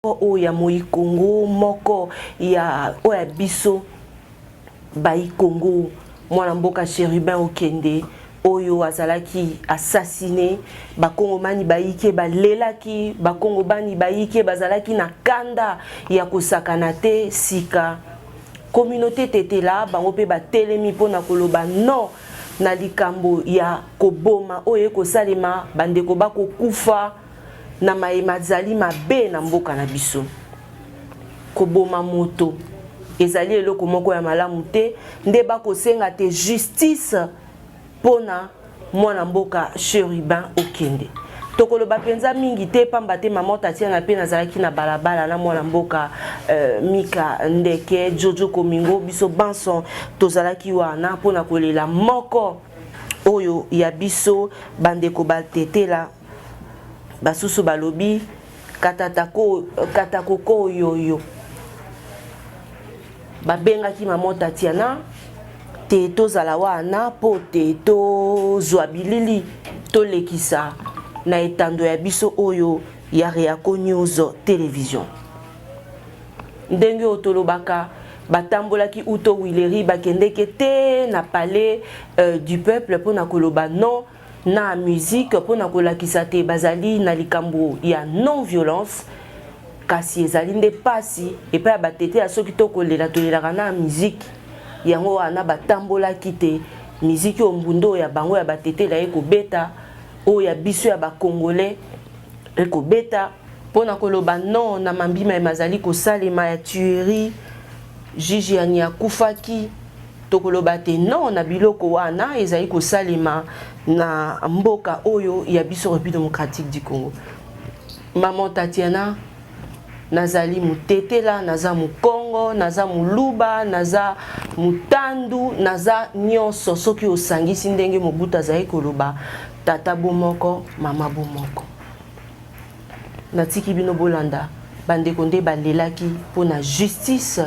o ya moi Congo moko ya o ya biso bai Congo mwana mboka Chérubin Okende oyo azalaki assassiné bakongomani baike balelaki bakongomani baike bazalaki na kanda ya kosakana te sika communauté tetela bango pe batelemi pona koloba non na likambo ya koboma oyo kosalema bandeko bakokufa na mayema zali mabe na mboka na biso koboma moto ezali eloko moko ya malamu te nde bakosenga te justice pona mwana mboka Chérubin Okende tokoloba penza mingi te pamba te mama Tatiana pe nazalaki na balabala na mwana mboka Mika Ndeke Jojo Komingo biso banson tozalaki wana pona kolela moko oyo ya biso bandeko batetela basusu balobi katakoko yoyo babengaki mama Tatiana te tozala wana po te tozwa bilili tolekisa na etando ya biso oyo ya Réaco News Télévision ndenge otolobaka batambolaki uto wileri bakendeke te na palais du peuple pona koloba non na musique pona kolakisa te bazali na likambo ya non violence kasi ezali nde pasi epa batete ya soki tokolela tolelaka na musique yango wana batambolaki te musique ombundo ya bango ya batete la ekobeta o ya biso ya bakongolais ekobeta pona koloba non na mambima mazali kosalema ya tuerie Gigi Ani akufaki tokoloba te non na biloko wana ezali kosalema na mboka oyo ya biso République démocratique du Congo. Maman Tatiana nazali mutetela naza mukongo naza muluba naza mutandu naza nyonso soki osangisi ndenge mobutu azali koloba tata bomoko mama bomoko natiki bino bolanda bandeko nde balelaki pona justice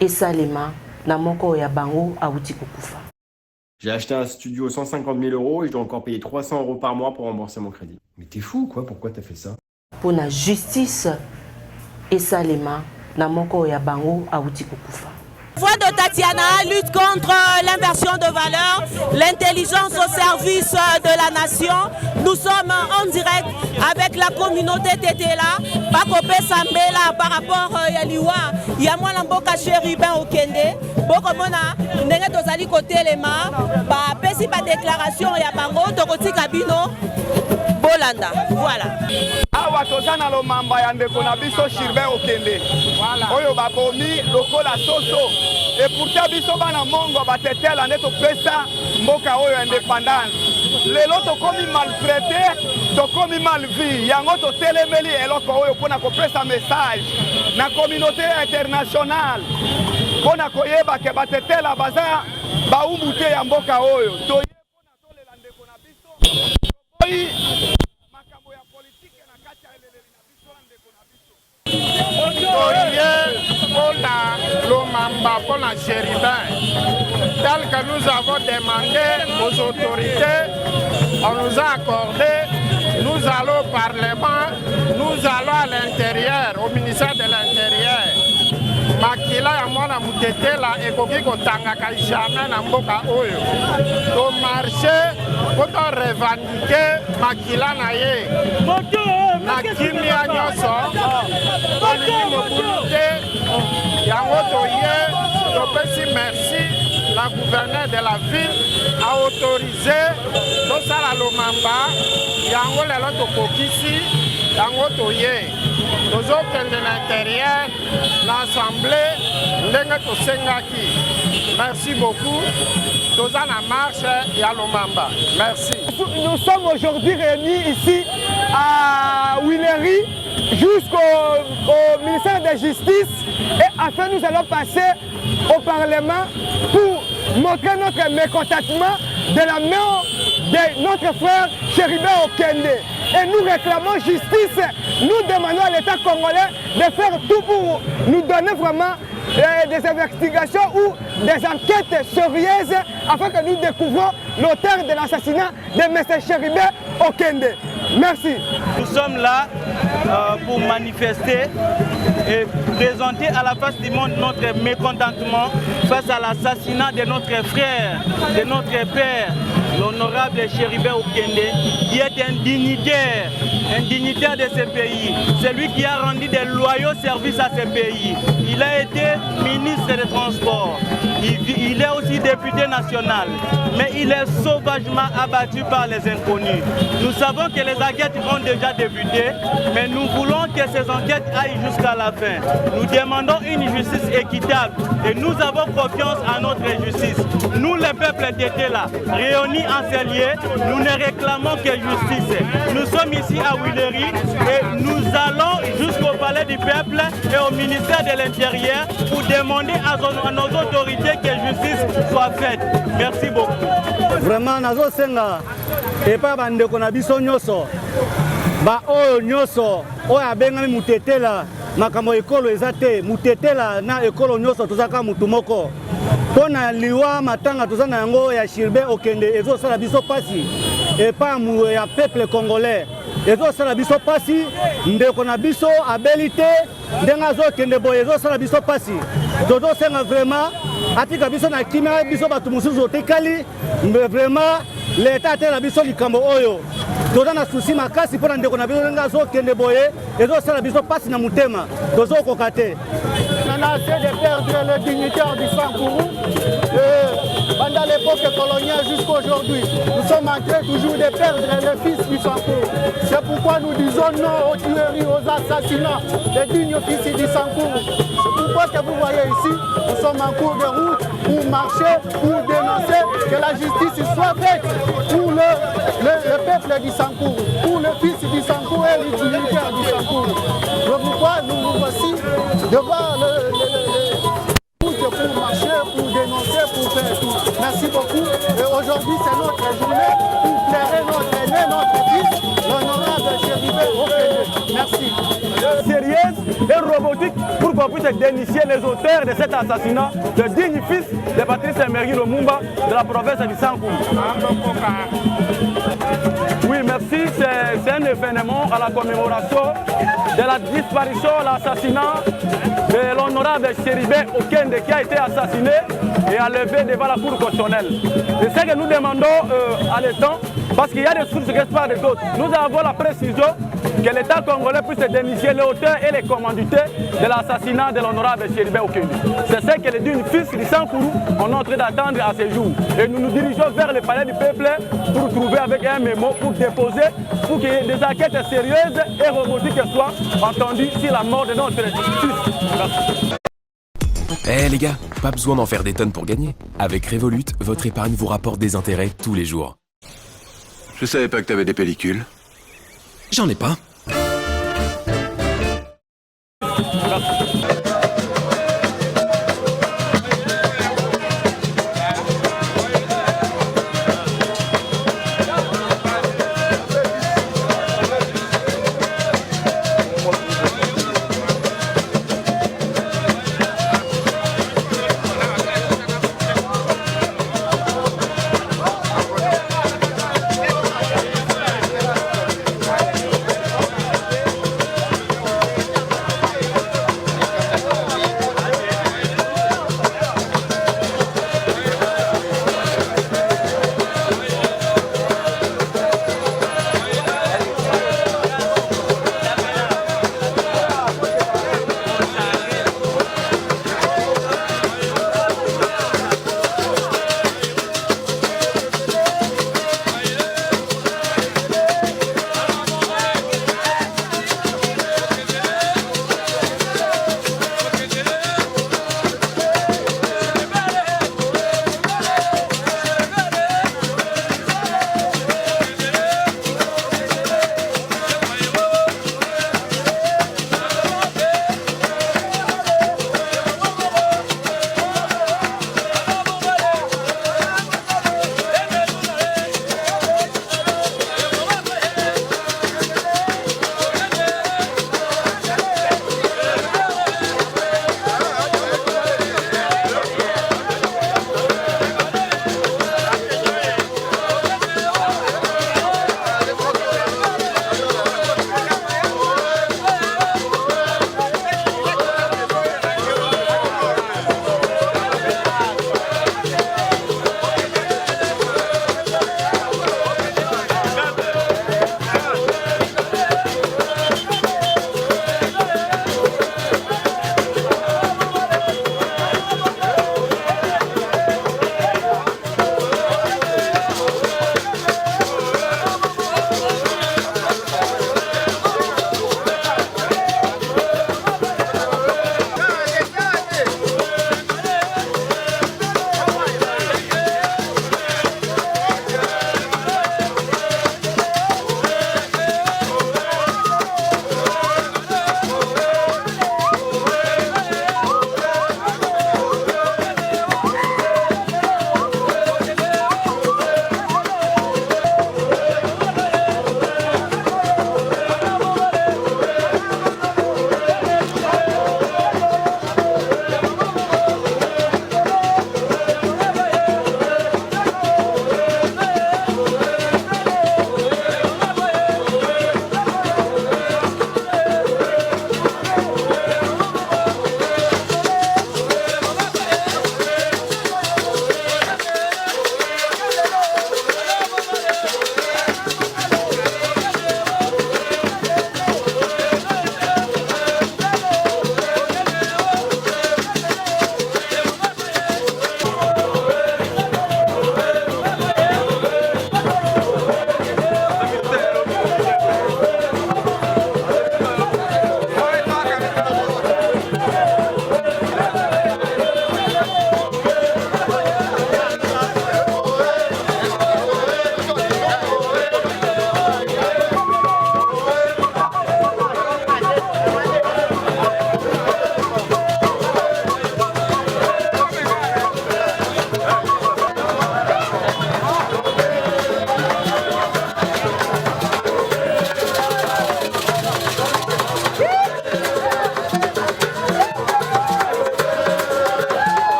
esalema na moko ya bango auti kokufa. J'ai acheté un studio 150 000 € et je dois encore payer 300 € par mois pour rembourser mon crédit. Mais t'es fou quoi, pourquoi t'as fait ça? Pona justice esalema na moko ya bango auti kokufa. Voix de Tatiana lutte contre l'inversion de valeurs, l'intelligence au service de la nation. Nous sommes en direct avec la communauté Tetela, Bakope Sambela par rapport à Liwa, Yamwana Mboka Chérubin Okende, Bokomona, Ndenge Tozali Kote Lema, Pesi pa déclaration ya Bango, Tokoti Kabino, Bolanda. Voilà. Awa tozana lo mamba ya ndeko na biso Chérubin Okende. Voilà. Oyo bakomi lokola soso. Et pourtant biso bana mongo batetela neto pesa mboka oyo indépendance. Lelo tokomi maltraité, tokomi mal vu. Yango to telemeli eloko oyo pona ko pesa message na communauté internationale. Pona koyeba ke batetela baza baumute ya mboka oyo. To pona tolela ndeko na biso. Oyi makambo ya politique na kati ya eleleli na biso na ndeko na biso. Pour la Chérubin, tel que nous avons demandé aux autorités, on nous a accordé, nous allons au Parlement, nous allons à l'intérieur, au ministère de l'Intérieur. Makila ya mwana mutetela ekoki kotangaka jamais na mboka oyo. To marché poto revendiquer makila na ye. Na kimia nyonso. Tolingi mobulu te. Yango toye topesi merci la gouverneure de la ville a autorisé tosala lomamba yango lelo tokokisi yango toye. Tozokende na l'intérieur, l'Assemblée, ndenge tosengaki. Merci beaucoup. Toza na marche ya Lomamba. Merci. Nous sommes aujourd'hui réunis ici à Willery jusqu'au ministère de la Justice et enfin nous allons passer au Parlement pour montrer notre mécontentement de la main de notre frère Chérubin Okende. Et nous réclamons justice, nous demandons à l'État congolais de faire tout pour nous donner vraiment des investigations ou des enquêtes sérieuses afin que nous découvrons l'auteur de l'assassinat de M. Chérubin Okende. Merci. Nous sommes là pour manifester et présenter à la face du monde notre mécontentement face à l'assassinat de notre frère, de notre père, l'honorable Chéribé Okende, qui est un dignitaire de ce pays, celui qui a rendu des loyaux services à ce pays. Il a été ministre des Transports, il est aussi député national, mais il est sauvagement abattu par les inconnus. Nous savons que les enquêtes ont déjà débuté, mais nous voulons que ces enquêtes aillent jusqu'à la fin. Nous demandons une justice équitable et nous avons confiance en notre justice. Nous, le peuple d'été là, réunis en ces lieux, nous ne réclamons que justice. Nous sommes ici à Willery et nous allons jusqu'au palais du peuple et au ministère de l'Intérieur pour demander à nos autorités que justice soit faite. Merci beaucoup. Vraiment, nazo senga et pas bande qu'on a biso nyoso. Ba o nyoso o abenga mutetela makambo ekolo ezate mutetela na ekolo nyoso tozaka mutumoko. Pona liwa matanga tozana yango ya Chéribé Okende ezo sala biso pasi et pas mu ya peuple congolais. Ezo sala biso pasi ndeko na biso abilité ndenga zo kende boye ezo sala biso pasi. Dodo senga vraiment atika biso na kimia biso batu mususu otekali vraiment l'état te la biso likambo oyo. Toza na souci makasi pona ndeko na biso ndenga zo kende boye ezo sala biso pasi na mutema. Tozo kokate. On a essayé de perdre le dignitaire du Sankourou pendant l'époque coloniale jusqu'à aujourd'hui. Nous sommes en train toujours de perdre le fils du Sankourou. C'est pourquoi nous disons non aux tueries, aux assassinats des dignes fils du Sankourou. C'est pourquoi que vous voyez ici, nous sommes en cours de route pour marcher, pour dénoncer que la justice soit faite pour le peuple du Sankourou, pour le fils du Sankourou et le dignitaire du Sankourou. C'est pourquoi nous voici devant pour marcher, pour dénoncer, pour faire tout. Merci beaucoup. Et aujourd'hui, c'est notre journée pour clairer notre aîné, notre fils, l'honorable Chéribé Okende. Merci. Sérieuse et robotique pour qu'on puisse dénicher les auteurs de cet assassinat, le digne fils de Patrice Emery Lumumba de la province du Sankourou. Oui, merci. C'est un événement à la commémoration de la disparition, l'assassinat de l'honorable Chéribé Okende qui a été assassiné et enlevé devant la cour constitutionnelle. C'est ce que nous demandons à l'État, parce qu'il y a des sources qui parlent de d'autres. Nous avons la précision que l'État congolais puisse dénicher les auteurs et les commandités de l'assassinat de l'honorable Chéribé Okende. C'est ce que les deux fils du Sankourou ont en train d'attendre à ce jour. Et nous nous dirigeons vers le palais du peuple pour trouver avec un mémo, pour déposer, pour que des enquêtes sérieuses et robotiques soient entendues sur la mort de notre fils. Eh les gars, pas besoin d'en faire des tonnes pour gagner. Avec Revolut, votre épargne vous rapporte des intérêts tous les jours. Je savais pas que t'avais des pellicules. J'en ai pas.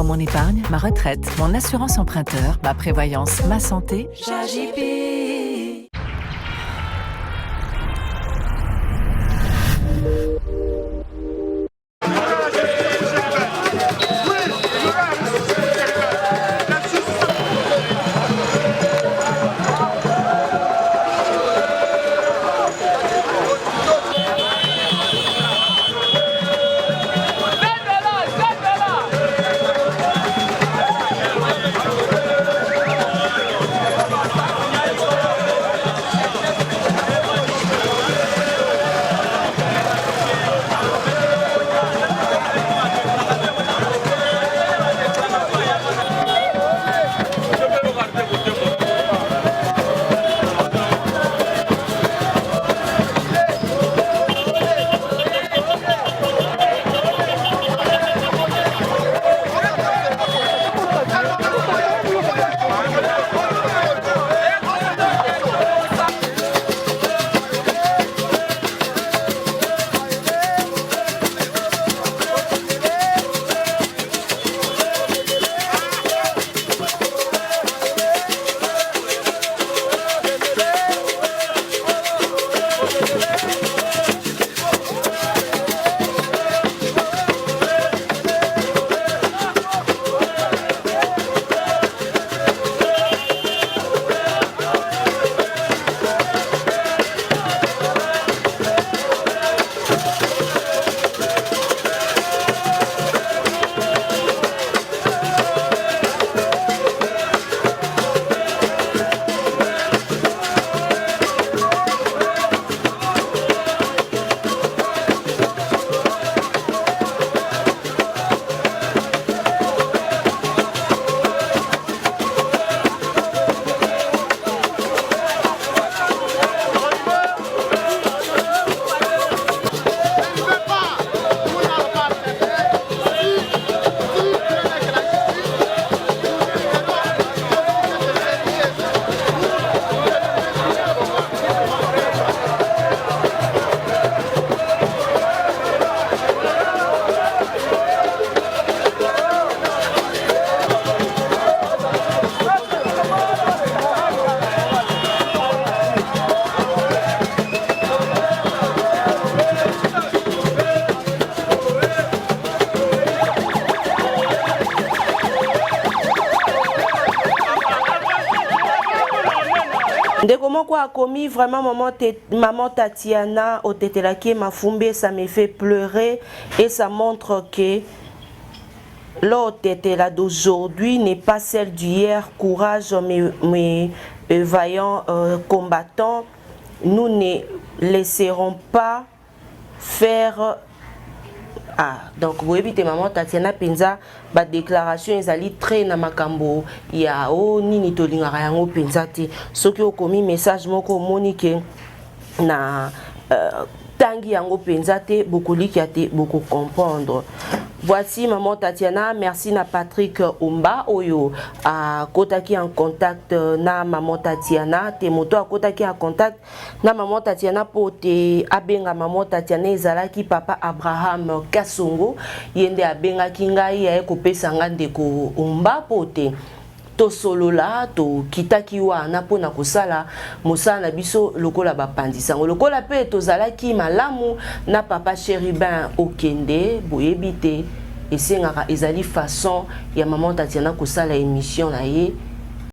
pour mon épargne, ma retraite, mon assurance emprunteur, ma prévoyance, ma santé. Jajipi. Ndeko moko a commis vraiment maman Tatiana au Tetelaki Mafumbe, ça me fait pleurer et ça montre que l'Otetela d'aujourd'hui n'est pas celle d'hier. Courage mes vaillants combattants, nous ne laisserons pas faire. Ah, donc vous évitez maman Tatiana Penza, ba déclaration ezali très na makambo ya o nini tolingaka yango penza te. Soki okomi message moko monique na tangi yango penza te, beaucoup likia te, beaucoup comprendre. Voici maman Tatiana, merci na Patrick Umba Oyo a kotaki en contact na maman Tatiana, te moto a kotaki en contact na maman Tatiana po te abenga maman Tatiana ezalaki papa Abraham Kasongo yende abenga kingai ya kopesa ngande ko Umba po te to solola to kitaki wana pona kosala mosala biso lokola bapandisango lokola pe to zalaki malamu na papa Chérubin Okende boyebite esengaka ezali façon ya maman Tatiana kosala émission na ye